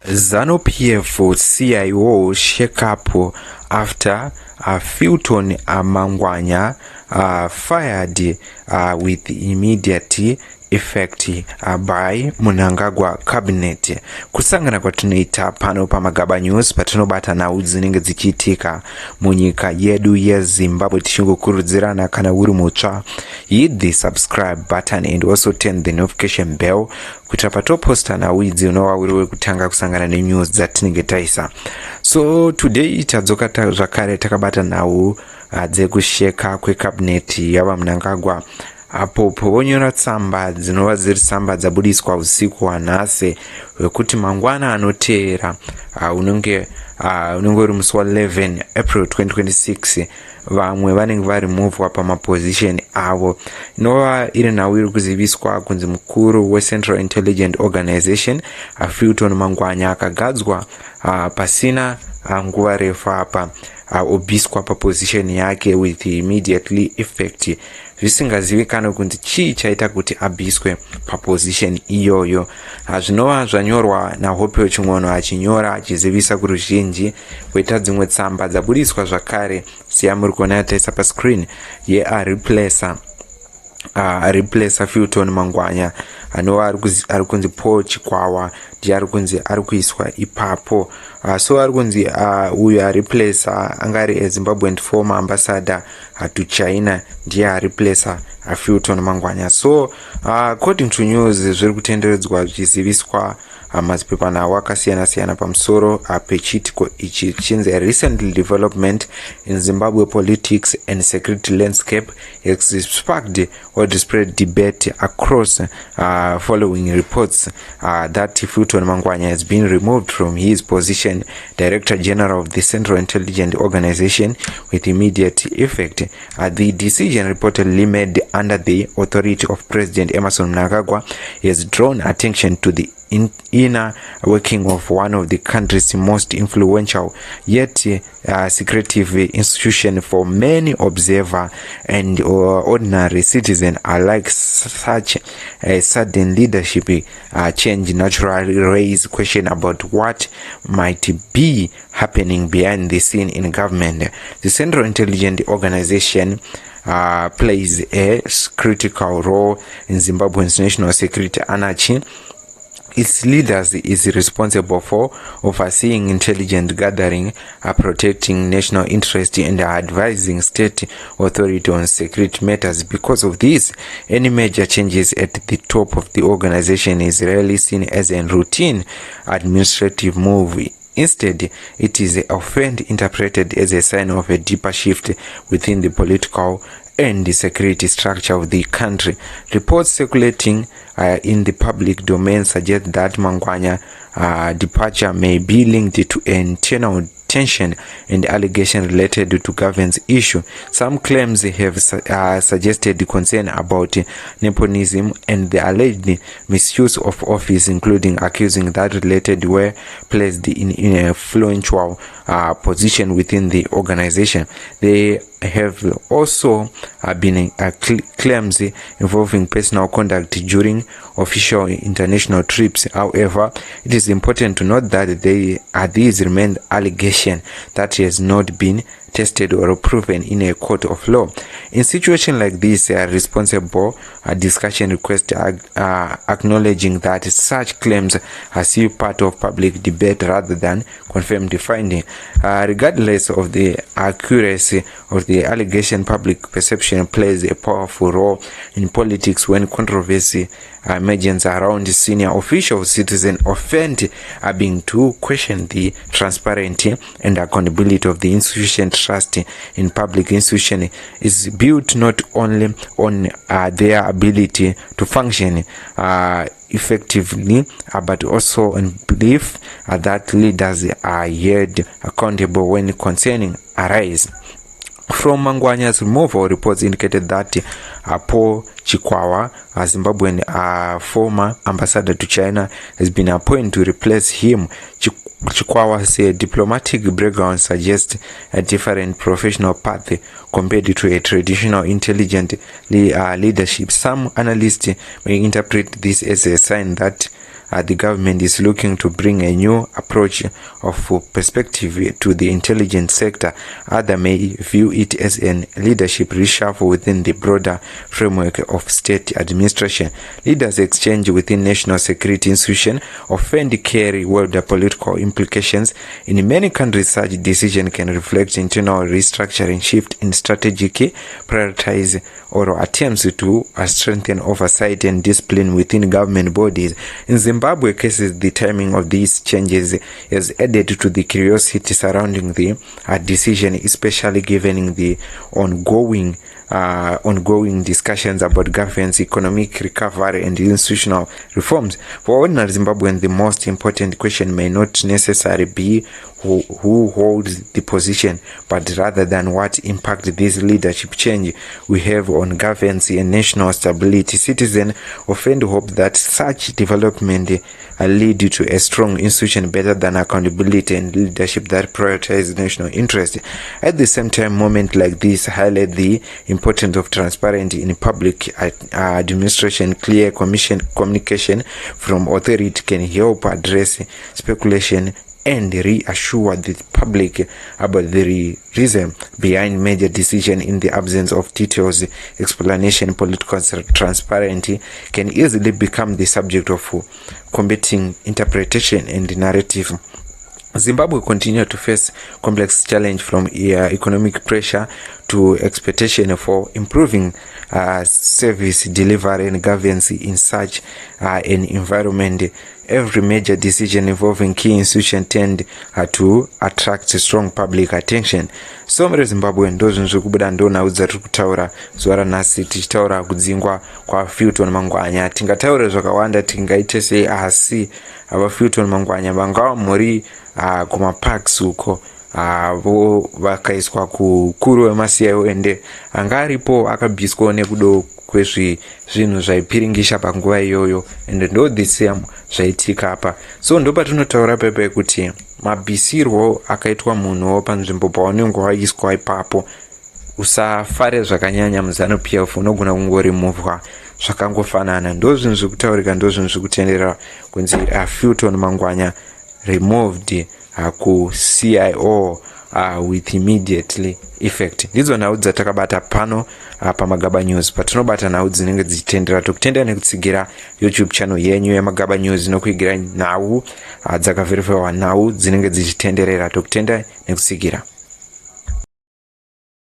ZanuPF CIO shake-up after Fulton Mangwana fired with immediate effect by Mnangagwa cabinet. Kusangana kwatunoita pano pa Magaba News patinobata nawu dzinenge dzichiitika munyika yedu ye Zimbabwe tichikukurudzirana kana uri mutsva hit the subscribe button and also turn the notification bell kuti patoposta nawu idzi unowa uri wekutanga kusangana nenews dzatinenge taisa. So today tadzoka zvakare takabata nawu dzekusheka kwecabinet yava Mnangagwa apo povonyora tsamba dzinova dziri tsamba dzabudiswa usiku hwanhasi wekuti mangwana anoteera unenge uri musi wa11 April 2026 vamwe vanenge varemovwa pamaposition avo. Inova iri nhau iri kuziviswa kunzi mukuru weCentral Intelligence Organization Fulton Mangwana akagadzwa pasina nguva refu apa obiswa paposition yake with immediately effect zvisingazivikanwe kuti chii chaita kuti abiswe paposition iyoyo. Zvinova zvanyorwa naHope Chimwono achinyora achizivisa kuruzhinji kwoita dzimwe tsamba dzabudiswa zvakare seyamuri kuona yataisa pascreen replacer Fulton Mangwana anova ari kunzi Paul Chikwawa ndiye ari kunzi ari kuiswa ipapo. So ari kunzi uyu replacer angari eZimbabwean former ambassador to China ndiye replacer Fulton Mangwana. So according to news zviri kutenderedzwa zvichiziviswa mazipepanhau akasiyana-siyana pamusoro pechitiko ichi chinzi recent development in Zimbabwe politics and security landscape has sparked widespread debate across following reports that Fulton Mangwana has been removed from his position Director General of the Central Intelligence Organization with immediate effect. The decision reportedly made under the authority of President Emmerson Mnangagwa has drawn attention to the inner working of one of the country's most influential yet secretive institution. For many observer and ordinary citizen alike, such a sudden leadership change naturally raise question about what might be happening behind the scene in government. The Central Intelligence Organization plays a critical role in Zimbabwe's national security anarchy. Its leaders is responsible for overseeing intelligence gathering, protecting national interest, and advising state authority on security matters. Because of this, any major changes at the top of the organization is rarely seen as a routine administrative move. Instead, it is often interpreted as a sign of a deeper shift within the political and the security structure of the country. Reports circulating in the public domain suggest that Mangwana departure may be linked to internal tension and allegation related to governance issue. Some claims have suggested concern about nepotism and the alleged misuse of office, including accusing that related were placed in an influential position within the organization. They have also been claims involving personal conduct during official international trips. However, it is important to note that these remain allegations that has not been tested or proven in a court of law. In situations like this, responsible discussion request acknowledging that such claims are still part of public debate rather than confirmed finding. Regardless of the accuracy of the allegation, public perception plays a powerful role in politics. When controversy emerges around senior officials, citizens often are being to question the transparency and accountability of the institution. Trust in public institution is built not only on their ability to function effectively, but also on belief that leaders are held accountable when concerning arise. From Mangwana's removal, reports indicated that Paul Chikwawa, a Zimbabwean former ambassador to China, has been appointed to replace him. Chikwawa's diplomatic background suggests a different professional path compared to a traditional intelligent leadership. Some analysts may interpret this as a sign that the government is looking to bring a new approach of perspective to the intelligence sector. Others may view it as an leadership reshuffle within the broader framework of state administration. Leaders exchange within national security institutions often carry wider political implications. In many countries, such decision can reflect internal restructuring, shift in strategic prioritize, or attempts to strengthen oversight and discipline within government bodies. In Zimbabwe cases, the timing of these changes has added to the curiosity surrounding the decision, especially given the ongoing discussions about governance, economic recovery, and institutional reforms. For ordinary Zimbabweans, the most important question may not necessarily be who holds the position, but rather than what impact this leadership change we have on governance and national stability. Citizens often hope that such development lead to a strong institution better than accountability and leadership that prioritize national interest. At the same time, moments like this highlight the importance of transparency in public administration. Clear communication from authority can help address speculation and reassure the public about the reason behind major decision. In the absence of details, explanation, political transparency can easily become the subject of combating interpretation and narrative. Zimbabwe continues to face complex challenge from economic pressure to expectation for improving service delivery and governance in such an environment. Every major decision involving key institutions tend to attract strong public attention. So many Zimbabwe ndozvinzvi kubuda ndonaudza tiri kutaura zuva ranhasi tichitaura kudzingwa kwa Fulton Mangwana. Tingataura zvakawanda tingaite sei, asi ava Fulton Mangwana vangava muri kumaparks uko vo vakaiswa kukuru wema-CIO ende anga aripo akabviswawo nekudo kwezvinhu zvaipiringisha panguva iyoyo, ende ndo the same zvaitika apa. So ndo patinotaura pepe kuti mabvisirwo akaitwa munhuwo panzvimbo paunenge waiswa ipapo, usafare zvakanyanya muZanuPF, unogona kungorimuvhwa zvakangofanana. Ndo zvinhu zviri kutaurika, ndo zvinhu zviri kutenderera kunzi Fulton Mangwana removed ku-CIO with immediately effect. Ndidzo nhau dzatakabata pano paMagaba News, patinobata nhau dzinenge dzichitendera. Tokutendera nekutsigira YouTube channel yenyu yaMagaba News nokuigira nhau dzakaverifyiwa, nhau dzinenge dzichitenderera. Tokutendera nekutsigira.